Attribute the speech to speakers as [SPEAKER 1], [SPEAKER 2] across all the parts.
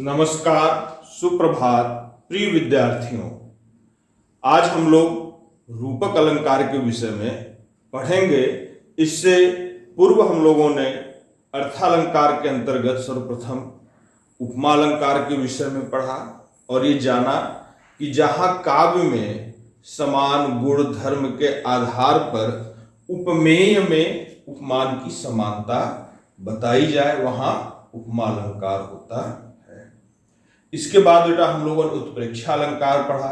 [SPEAKER 1] नमस्कार, सुप्रभात प्रिय विद्यार्थियों। आज हम लोग रूपक अलंकार के विषय में पढ़ेंगे। इससे पूर्व हम लोगों ने अर्थालंकार के अंतर्गत सर्वप्रथम उपमा अलंकार के विषय में पढ़ा और ये जाना कि जहाँ काव्य में समान गुण धर्म के आधार पर उपमेय में उपमान की समानता बताई जाए वहाँ उपमा अलंकार होता है। इसके बाद बेटा हम लोगों ने उत्प्रेक्षा अलंकार पढ़ा।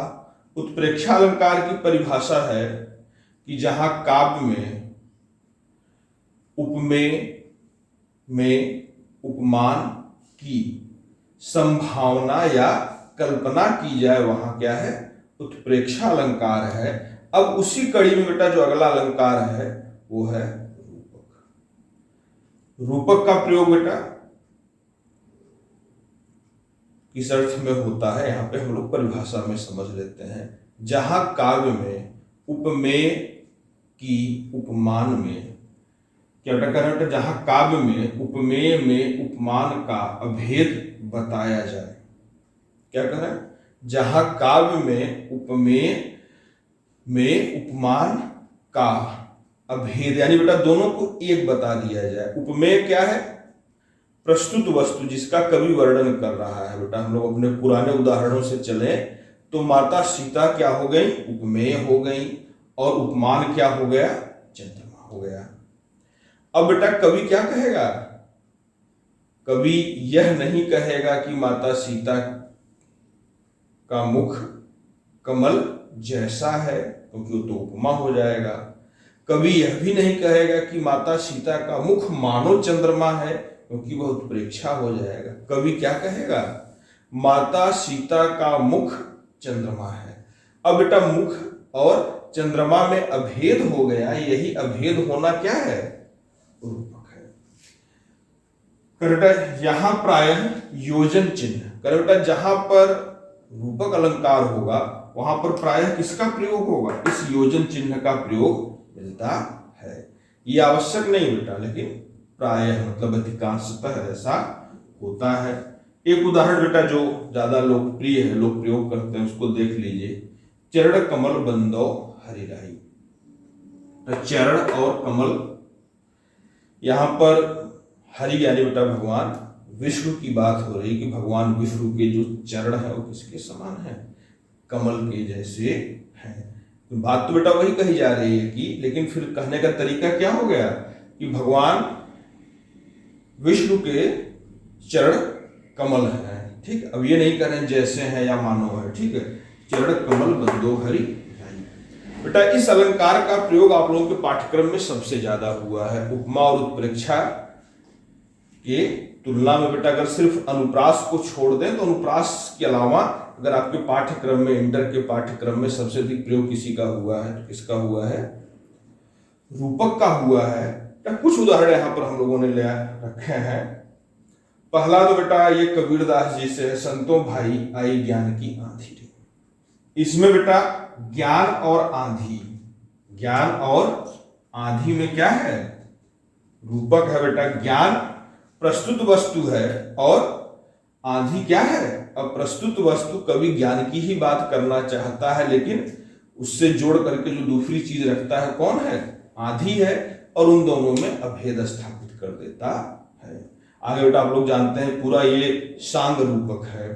[SPEAKER 1] उत्प्रेक्षा अलंकार की परिभाषा है कि जहां काव्य में उपमेय में उपमान की संभावना या कल्पना की जाए वहां क्या है, उत्प्रेक्षा अलंकार है। अब उसी कड़ी में बेटा जो अगला अलंकार है वो है रूपक। रूपक का प्रयोग बेटा किस अर्थ में होता है, यहां पे हम लोग परिभाषा में समझ लेते हैं। जहां काव्य में उपमेय की उपमान में क्या बेटा कर रहे हैं, जहां काव्य में उपमेय में उपमान का अभेद बताया जाए। क्या कर रहे हैं, जहां काव्य में उपमेय में उपमान का अभेद यानी बेटा दोनों को एक बता दिया जाए। उपमेय क्या है, प्रस्तुत वस्तु जिसका कवि वर्णन कर रहा है। बेटा हम लोग अपने पुराने उदाहरणों से चले तो माता सीता क्या हो गई, उपमेय हो गई, और उपमान क्या हो गया, चंद्रमा हो गया। अब बेटा कवि क्या कहेगा, कवि यह नहीं कहेगा कि माता सीता का मुख कमल जैसा है, क्योंकि वो तो उपमा हो जाएगा। कवि यह भी नहीं कहेगा कि माता सीता का मुख मानो चंद्रमा है, क्योंकि वह उत्प्रेक्षा हो जाएगा। कवि क्या कहेगा, माता सीता का मुख चंद्रमा है। अब बेटा मुख और चंद्रमा में अभेद हो गया, यही अभेद होना क्या है, रूपक है। बेटा यहां प्रायः योजन चिन्ह बेटा, जहां पर रूपक अलंकार होगा वहां पर प्रायः किसका प्रयोग होगा, इस योजन चिन्ह का प्रयोग मिलता है। ये आवश्यक नहीं बेटा, लेकिन प्रायः मतलब अधिकांशतः ऐसा होता है। एक उदाहरण बेटा जो ज्यादा लोकप्रिय है, लोग प्रयोग करते हैं, उसको देख लीजिए। चरण कमल बंदो हरिराई। तो चरण और कमल, यहां पर हरि यानी बेटा भगवान विष्णु की बात हो रही कि भगवान विष्णु के जो चरण है वो किसके समान है, कमल के जैसे हैं। बात तो बेटा वही कही जा रही है कि, लेकिन फिर कहने का तरीका क्या हो गया कि भगवान विष्णु के चरण कमल हैं। ठीक, अब ये नहीं कह रहे जैसे हैं या मानो है। ठीक है, चरण कमल बंदो हरि। बेटा इस अलंकार का प्रयोग आप लोगों के पाठ्यक्रम में सबसे ज्यादा हुआ है। उपमा और उत्प्रेक्षा के तुलना में बेटा अगर सिर्फ अनुप्रास को छोड़ दें तो अनुप्रास के अलावा अगर आपके पाठ्यक्रम में, इंटर के पाठ्यक्रम में सबसे अधिक प्रयोग किसी का हुआ है तो किसका हुआ है, रूपक का हुआ है। कुछ उदाहरण यहां पर हम लोगों ने ले रखे हैं। पहला तो बेटा ये कबीरदास जी से, संतों भाई आई ज्ञान की आंधी रे। इसमें बेटा ज्ञान और आंधी, ज्ञान और आंधी में क्या है, रूपक है बेटा। ज्ञान प्रस्तुत वस्तु है और आंधी क्या है, अब प्रस्तुत वस्तु कवि ज्ञान की ही बात करना चाहता है, लेकिन उससे जोड़ करके जो दूसरी चीज रखता है कौन है, आंधी है, और उन दोनों में अभेद स्थापित कर देता है। आगे बेटा आप लोग जानते हैं पूरा ये सांग रूपक है।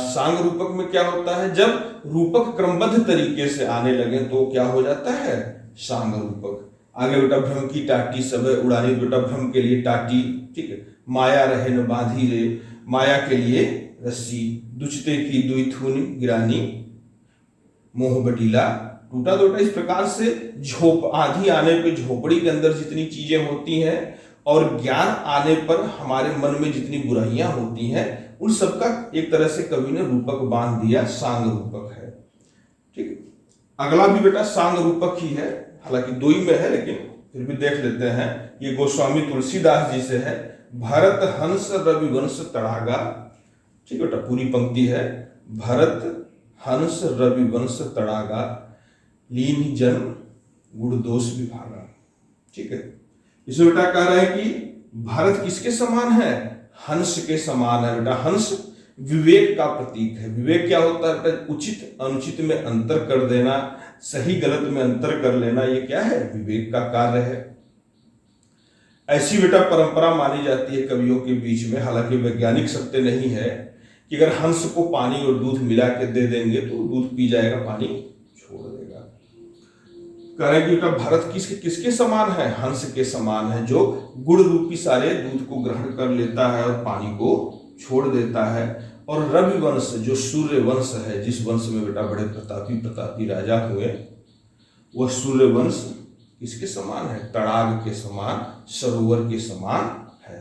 [SPEAKER 1] सांग रूपक में क्या होता है, जब रूपक क्रमबद्ध तरीके से आने लगे तो क्या हो जाता है, सांग रूपक। आगे बेटा भ्रम की टाटी सब उड़ानी, बेटा भ्रम के लिए टाटी। ठीक है, माया रहे न बांधी रे, माया के लिए रस्सी, दुचते की दुई थून गिरानी, मोह बटीला टूटा। तो इस प्रकार से आंधी आने पे झोपड़ी के अंदर जितनी चीजें होती हैं और ज्ञान आने पर हमारे मन में जितनी बुराइयां होती हैं, उन सबका एक तरह से कवि ने रूपक बांध दिया, सांग रूपक है। ठीक है, अगला भी बेटा सांग रूपक ही है, हालांकि दो ही में है लेकिन फिर भी देख लेते हैं। ये गोस्वामी तुलसीदास जी से है। भरत हंस रविवंश तड़ागा। ठीक है बेटा, पूरी पंक्ति है। भरत हंस रविवंश तड़ागा, लीन जन्म गुण दोष विभागा। ठीक है, इसमें बेटा कह रहे हैं कि भारत किसके समान है, हंस के समान है। बेटा हंस विवेक का प्रतीक है। विवेक क्या होता है बेटा? उचित अनुचित में अंतर कर देना, सही गलत में अंतर कर लेना, ये क्या है? विवेक का कार्य है। ऐसी बेटा परंपरा मानी जाती है कवियों के बीच में, हालांकि वैज्ञानिक सत्य नहीं है, कि अगर हंस को पानी और दूध मिला के दे देंगे तो दूध पी जाएगा, पानी छोड़ देगा। कह रहे कि बेटा भरत किसके समान है? हंस के समान है, जो गुड़ रूपी सारे दूध को ग्रहण कर लेता है और पानी को छोड़ देता है। और रवि वंश जो सूर्य वंश है, जिस वंश में बेटा बड़े प्रतापी राजा हुए, वह सूर्य वंश किसके समान है? तड़ाग के समान, सरोवर के समान है।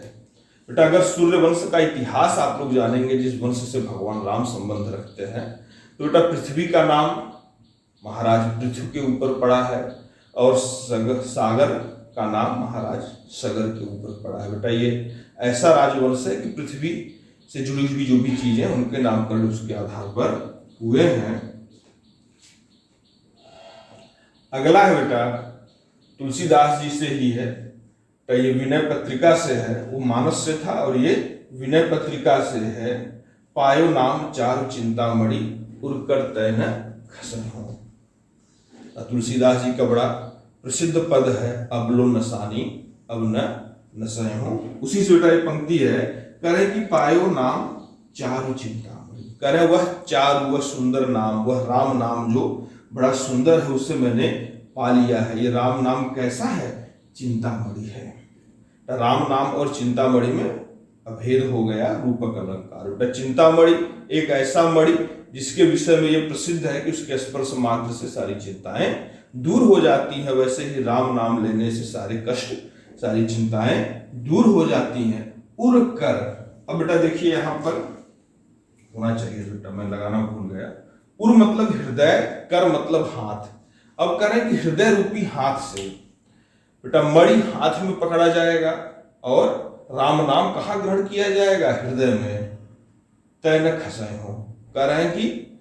[SPEAKER 1] बेटा अगर सूर्य वंश का इतिहास आप लोग जानेंगे, जिस वंश से भगवान राम संबंध रखते हैं, तो बेटा पृथ्वी का नाम महाराज पृथ्वी के ऊपर पड़ा है और सागर का नाम महाराज सगर के ऊपर पड़ा है। बेटा ये ऐसा राजवंश है कि पृथ्वी से जुड़ी हुई जो भी चीजें उनके नामकरण उसके आधार पर हुए हैं। अगला है बेटा तुलसीदास जी से ही है। तो ये विनय पत्रिका से है, वो मानस से था और ये विनय पत्रिका से है। पायो नाम चारु चिंतामणि, उरकर तय न खसन हो। तुलसीदास जी का बड़ा प्रसिद्ध पद है, अबलो नसानी अब न नसय हो। उसी से बेटा ये पंक्ति है, कह रहे कि पायो नाम चारु चिंतामणि, कह रहे वह चारु, वह सुंदर नाम, वह राम नाम जो बड़ा सुंदर है, उससे मैंने पा लिया है। ये राम नाम कैसा है? चिंतामणि है। राम नाम और चिंतामणि में अभेद हो गया, रूपक अलंकार। बेटा चिंतामणि एक ऐसा मणि जिसके विषय में यह प्रसिद्ध है कि उसके स्पर्श मात्र से सारी चिंताएं दूर हो जाती हैं। वैसे ही राम नाम लेने से सारे कष्ट, सारी चिंताएं दूर हो जाती हैं। उर कर, अब बेटा देखिए यहां पर होना चाहिए बेटा, मैं लगाना भूल गया। उर मतलब हृदय, कर मतलब हाथ। अब करें कि हृदय रूपी हाथ से बेटा मणि हाथ में पकड़ा जाएगा और राम नाम कहाँ ग्रहण किया जाएगा? हृदय में। तय न खसाए हो, कह रहे हैं कि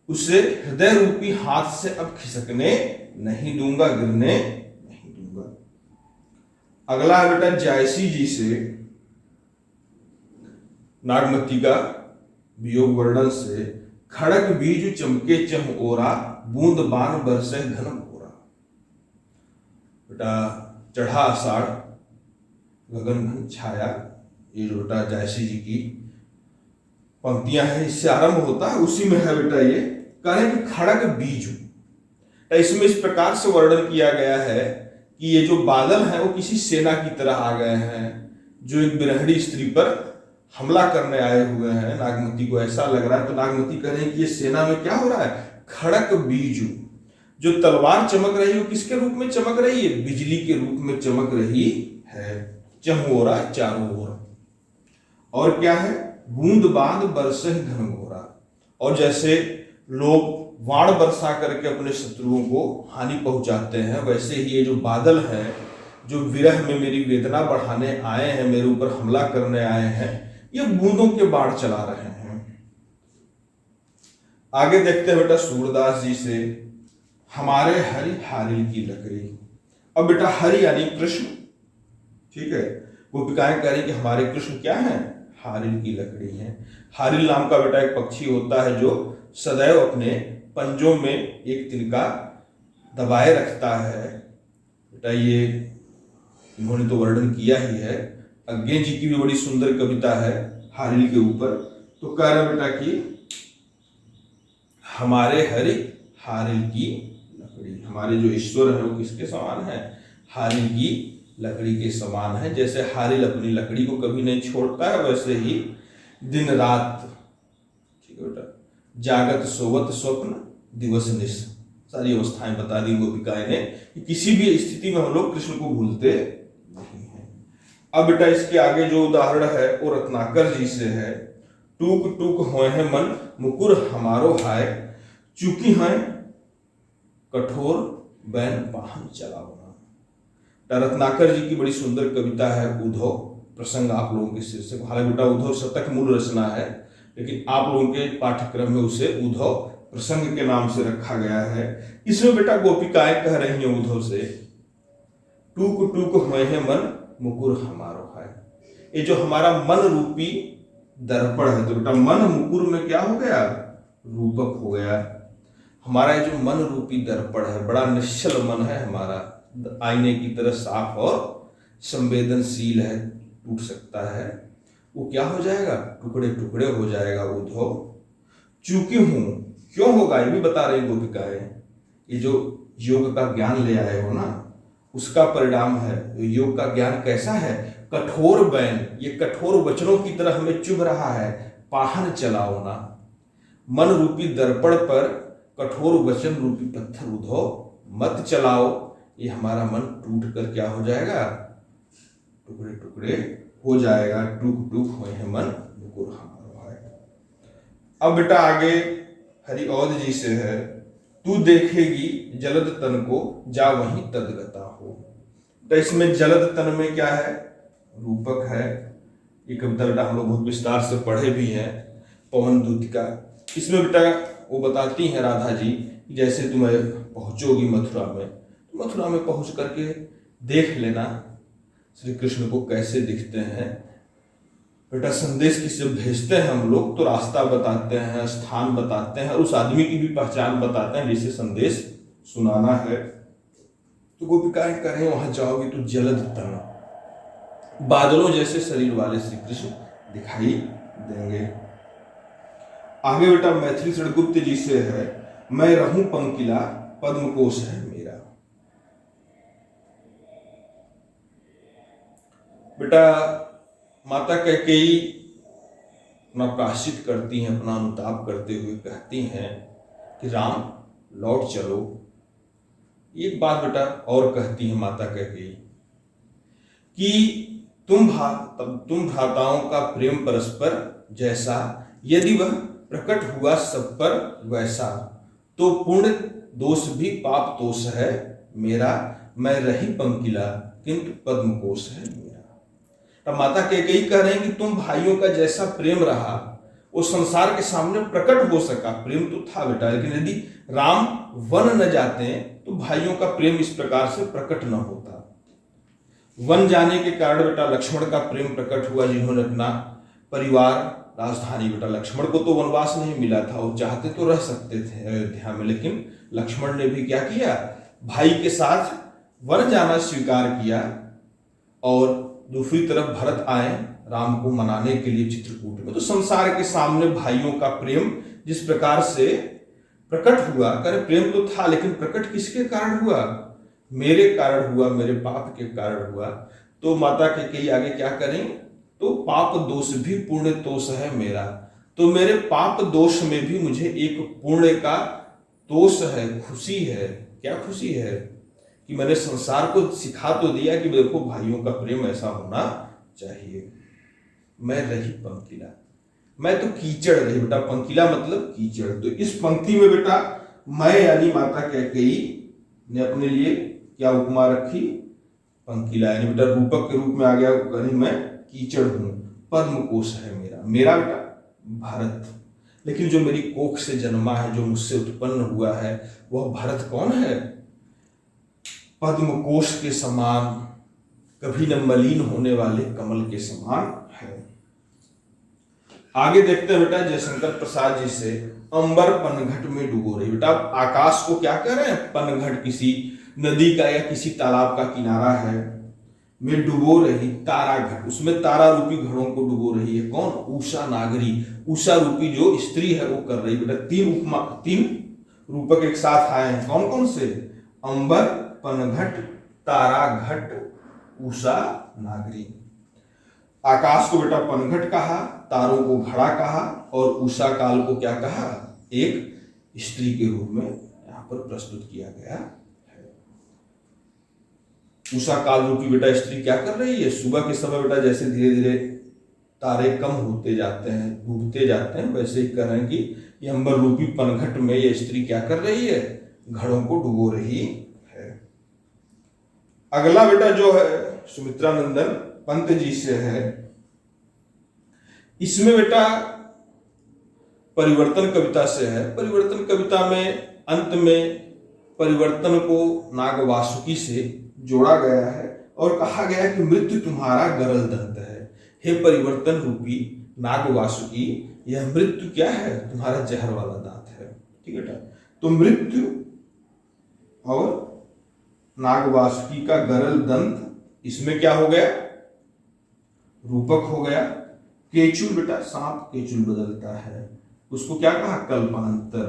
[SPEAKER 1] उसे हृदय रूपी हाथ से अब खिसकने नहीं दूंगा, गिरने नहीं दूंगा। अगला है बेटा जायसी जी से, नागमती का वियोग वर्णन से। खड़क बीज चमके चम ओरा, बूंद बान बरसे घन घोरा। बेटा चढ़ा आषाढ़ गगन घन छाया, ये जो बेटा जायसी जी की पंक्तियां हैं, इससे आरंभ होता है, उसी में है बेटा ये। कह रहे कि खड़ग बीज, इसमें इस प्रकार से वर्णन किया गया है कि ये जो बादल हैं वो किसी सेना की तरह आ गए हैं, जो एक बिरहड़ी स्त्री पर हमला करने आए हुए हैं। नागमती को ऐसा लग रहा है, तो नागमती कह रही है कि ये सेना में क्या हो रहा है? खड़क बीजू, जो तलवार चमक रही है वो किसके रूप में चमक रही है? बिजली के रूप में चमक रही है। चमोरा चारों ओर, और क्या है? बूंद बांध बरसे घनघोरा। और जैसे लोग वाण बरसा करके अपने शत्रुओं को हानि पहुंचाते हैं, वैसे ही ये जो बादल है, जो विरह में मेरी वेदना बढ़ाने आए हैं, मेरे ऊपर हमला करने आए हैं, ये बूंदों के बाढ़ चला रहे हैं। आगे देखते हैं बेटा सूरदास जी से, हमारे हरि हारिल की लकड़ी। अब बेटा हरि यानी कृष्ण, ठीक है। गोपिकाएं कह रही कि हमारे कृष्ण क्या है? हारिल की लकड़ी है। हारिल नाम का बेटा एक पक्षी होता है जो सदैव अपने पंजों में एक तिनका दबाए रखता है। बेटा ये इन्होंने तो वर्णन किया ही है। अज्ञे जी की भी बड़ी सुंदर कविता है हारिल के ऊपर। तो कह रहे बेटा कि हमारे हरि हारिल की लकड़ी, हमारे जो ईश्वर है वो किसके समान है? हारिल की लकड़ी के समान है। जैसे हारिल अपनी लकड़ी को कभी नहीं छोड़ता है, वैसे ही दिन रात, ठीक है बेटा, जागत सोवत स्वप्न दिवस निश, सारी अवस्थाएं बता दी गोपिकाएं ने कि किसी भी स्थिति में हम लोग कृष्ण को भूलते नहीं हैं। अब बेटा इसके आगे जो उदाहरण है वो रत्नाकर जी से है। टूक टूक होए हैं मन मुकुर हमारो हाय, चूकी हैं कठोर बैन पाहन चलावना। रत्नाकर जी की बड़ी सुंदर कविता है उद्धव प्रसंग, आप लोगों के शीर्षक। हालांकि बेटा उद्धव शतक मूल रचना है, लेकिन आप लोगों के पाठ्यक्रम में उसे उद्धव प्रसंग के नाम से रखा गया है। इसमें बेटा गोपिकाएं कह रही हैं उद्धव से, टूक टूक हुए हैं मन मुकुर हमारो है। ये जो हमारा मन रूपी दर्पण है, तो बेटा मन मुकुर में क्या हो गया, रूपक हो गया। हमारा ये जो मन रूपी दर्पण है, बड़ा निश्चल मन है हमारा, आईने की तरह साफ और संवेदनशील है, टूट सकता है, वो क्या हो जाएगा, टुकड़े टुकड़े हो जाएगा। उद्धव चूकी हूं, क्यों होगा ये भी बता रही गोपिकाएं। ये जो योग का ज्ञान ले आए हो ना, उसका परिणाम है। योग का ज्ञान कैसा है, कठोर बैन, ये कठोर वचनों की तरह हमें चुभ रहा है, पाहन चलाओ ना। मन रूपी दर्पण पर कठोर वचन रूपी पत्थर उद्धव मत चलाओ, ये हमारा मन टूट कर क्या हो जाएगा, टुकड़े टुकड़े हो जाएगा। टूक टूक हुए हैं मन मुकुर हमारो है। अब बेटा आगे हरिऔध जी से है, तू देखेगी जलद तन को जा वहीं तदगता हो। तो इसमें जलद तन में क्या है, रूपक है। ये कविता बेटा हम लोग बहुत विस्तार से पढ़े भी हैं, पवन दूत का। इसमें बेटा वो बताती हैं राधा जी, जैसे तुम पहुंचोगी मथुरा में, तो मथुरा में पहुंच करके देख लेना श्री कृष्ण को कैसे दिखते हैं। बेटा संदेश किससे भेजते हैं हम लोग, तो रास्ता बताते हैं, स्थान बताते हैं, और उस आदमी की भी पहचान बताते हैं जिसे संदेश सुनाना है। तो गोपिकाएं करें वहां जाओगी तो जलद तन, बादलों जैसे शरीर वाले श्री कृष्ण दिखाई देंगे। आगे बेटा मैथिली सड़गुप्त जी से है, मैं रहूं पंकिला पद्मकोश है मेरा। बेटा माता कैकेयी अपना प्रायश्चित करती हैं, अपना अनुताप करते हुए कहती हैं कि राम लौट चलो। एक बात बेटा और कहती है माता कैकेयी कि तुम भ्राताओं का प्रेम परस्पर जैसा, यदि वह प्रकट हुआ सब पर वैसा, तो पुण्य दोष भी पाप दोष है मेरा। मैं रही पंकिला किंतु पद्मकोश है मेरा। अब माता कैकेयी कह रहे हैं कि तुम भाइयों का जैसा प्रेम रहा वो संसार के सामने प्रकट हो सका, प्रेम तो था बेटा, लेकिन यदि राम वन न जाते तो भाइयों का प्रेम इस प्रकार से प्रकट न होता। वन जाने के कारण बेटा लक्ष्मण का प्रेम प्रकट हुआ, जिन्होंने अपना परिवार राजधानी, बेटा लक्ष्मण को तो वनवास नहीं मिला था, वो चाहते तो रह सकते थे अयोध्या में, लेकिन लक्ष्मण ने भी क्या किया, भाई के साथ वन जाना स्वीकार किया। और दूसरी तरफ भरत आए राम को मनाने के लिए चित्रकूट में। तो संसार के सामने भाइयों का प्रेम जिस प्रकार से प्रकट हुआ, करे प्रेम तो था लेकिन प्रकट किसके कारण हुआ, मेरे कारण हुआ, मेरे पाप के कारण हुआ। तो माता कैकेयी आगे क्या करें, तो पाप दोष भी पुण्य दोष है मेरा, तो मेरे पाप दोष में भी मुझे एक पुण्य का दोष है, खुशी है। क्या खुशी है कि मैंने संसार को सिखा तो दिया कि देखो भाइयों का प्रेम ऐसा होना चाहिए। मैं रही पंकिला, मैं तो कीचड़ रही बेटा, पंकिला मतलब कीचड़। तो इस पंक्ति में बेटा मैं यानी माता कैकेयी ने अपने लिए क्या उपमा रखी, पंकिला, यानी बेटा रूपक के रूप में आ गया, कहीं मैं कीचड़ हूं, पद्मकोश है मेरा, मेरा बेटा भरत। लेकिन जो मेरी कोख से जन्मा है, जो मुझसे उत्पन्न हुआ है, वह भरत कौन है, पद्मकोश के समान, कभी न मलिन होने वाले कमल के समान है। आगे देखते हैं बेटा जयशंकर प्रसाद जी से, अंबर पनघट में डूबो रही। बेटा आकाश को क्या कह रहे हैं, पनघट, किसी नदी का या किसी तालाब का किनारा है, में डुबो रही तारा घट, उसमें तारा रूपी घड़ों को डुबो रही है। कौन, उषा नागरी, उषा रूपी जो स्त्री है वो कर रही। बेटा तीन रूपक एक साथ आए हैं, कौन कौन से, अंबर, पनघट, तारा घट, उषा नागरी। आकाश को बेटा पनघट कहा, तारों को घड़ा कहा, और उषा काल को क्या कहा, एक स्त्री के रूप में यहां पर प्रस्तुत किया गया है। उषा काल रूपी बेटा स्त्री क्या कर रही है, सुबह के समय बेटा जैसे धीरे धीरे तारे कम होते जाते हैं, डूबते जाते हैं, वैसे ही कह रहे हैं कि ये अंबर रूपी पनघट में ये स्त्री क्या कर रही है, घड़ों को डुबो रही है। अगला बेटा जो है सुमित्रा नंदन पंत जी से है, इसमें बेटा परिवर्तन कविता से है। परिवर्तन कविता में अंत में परिवर्तन को नाग वासुकी से जोड़ा गया है और कहा गया कि मृत्यु तुम्हारा गरल दंत है, हे परिवर्तन रूपी नाग वासुकी, यह मृत्यु क्या है? तुम्हारा जहर वाला दांत है। ठीक है बेटा, तो मृत्यु और नाग वासुकी का गरल दंत, इसमें क्या हो गया? रूपक हो गया। केचुल बेटा, सांप केचुल बदलता है, उसको क्या कहा? कल्पांतर।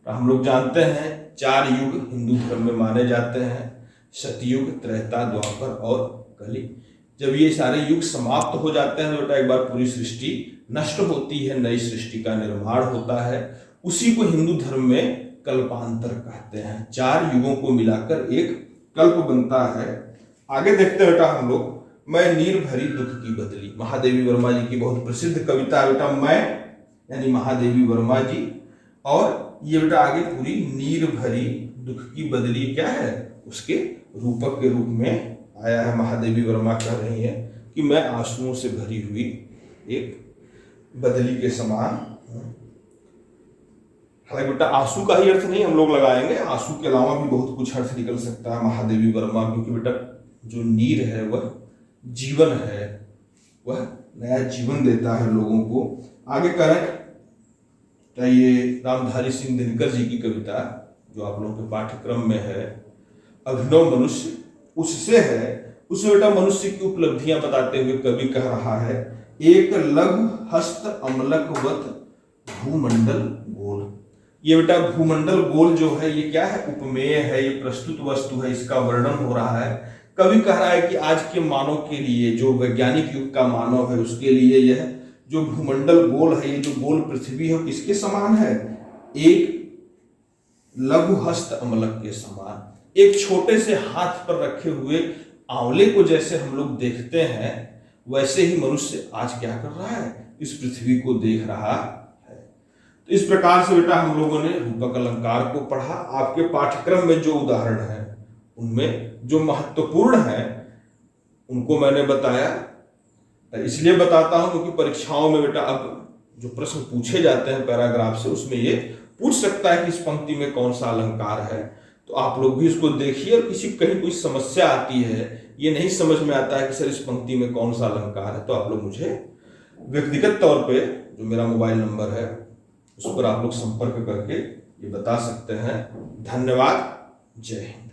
[SPEAKER 1] तो हम लोग जानते हैं 4 युग हिंदू धर्म में माने जाते हैं, सतयुग, त्रेता, द्वापर और कली। जब ये सारे युग समाप्त हो जाते हैं तो बेटा एक बार पूरी सृष्टि नष्ट होती है, नई सृष्टि का निर्माण होता है। उसी को हिंदू धर्म में कल्पांतर कहते हैं। 4 युगों को मिलाकर एक कल्प बनता है। आगे देखते हैं बेटा हम लोग, मैं नीर भरी दुख की बदली, महादेवी वर्मा जी की बहुत प्रसिद्ध कविता है बेटा। मैं यानी महादेवी वर्मा जी, और ये बेटा आगे पूरी नीर भरी दुख की बदली क्या है? उसके रूपक के रूप में आया है। महादेवी वर्मा कह रही है कि मैं आंसुओं से भरी हुई एक बदली के समान। हालांकि बेटा आंसू का ही अर्थ नहीं हम लोग लगाएंगे, आंसू के अलावा भी बहुत कुछ अर्थ निकल सकता है महादेवी वर्मा, क्योंकि बेटा जो नीर है वह जीवन है, वह नया जीवन देता है लोगों को। आगे करें तो ये रामधारी सिंह दिनकर जी की कविता जो आप लोगों के पाठ्यक्रम में है, अभिनव मनुष्य उससे है। उसमें बेटा मनुष्य की उपलब्धियां बताते हुए कवि कह रहा है, एक लघु हस्त अमलकवत भूमंडल गोल। ये बेटा भूमंडल गोल जो है ये क्या है? उपमेय है, ये प्रस्तुत वस्तु है, इसका वर्णन हो रहा है। कवि कह रहा है कि आज के मानव के लिए, जो वैज्ञानिक युग का मानव है उसके लिए यह जो भूमंडल गोल है, ये जो गोल पृथ्वी है किसके समान है? एक लघु हस्त अमलक के समान। एक छोटे से हाथ पर रखे हुए आंवले को जैसे हम लोग देखते हैं, वैसे ही मनुष्य आज क्या कर रहा है? इस पृथ्वी को देख रहा है। तो इस प्रकार से बेटा हम लोगों ने रूपक अलंकार को पढ़ा। आपके पाठ्यक्रम में जो उदाहरण है उनमें जो महत्वपूर्ण है उनको मैंने बताया। इसलिए बताता हूं क्योंकि परीक्षाओं में बेटा अब जो प्रश्न पूछे जाते हैं पैराग्राफ से, उसमें ये पूछ सकता है कि इस पंक्ति में कौन सा अलंकार है। तो आप लोग भी इसको देखिए, और किसी कहीं कोई समस्या आती है, ये नहीं समझ में आता है कि सर इस पंक्ति में कौन सा अलंकार है, तो आप लोग मुझे व्यक्तिगत तौर पे जो मेरा मोबाइल नंबर है उस पर आप लोग संपर्क करके ये बता सकते हैं। धन्यवाद। जय हिंद।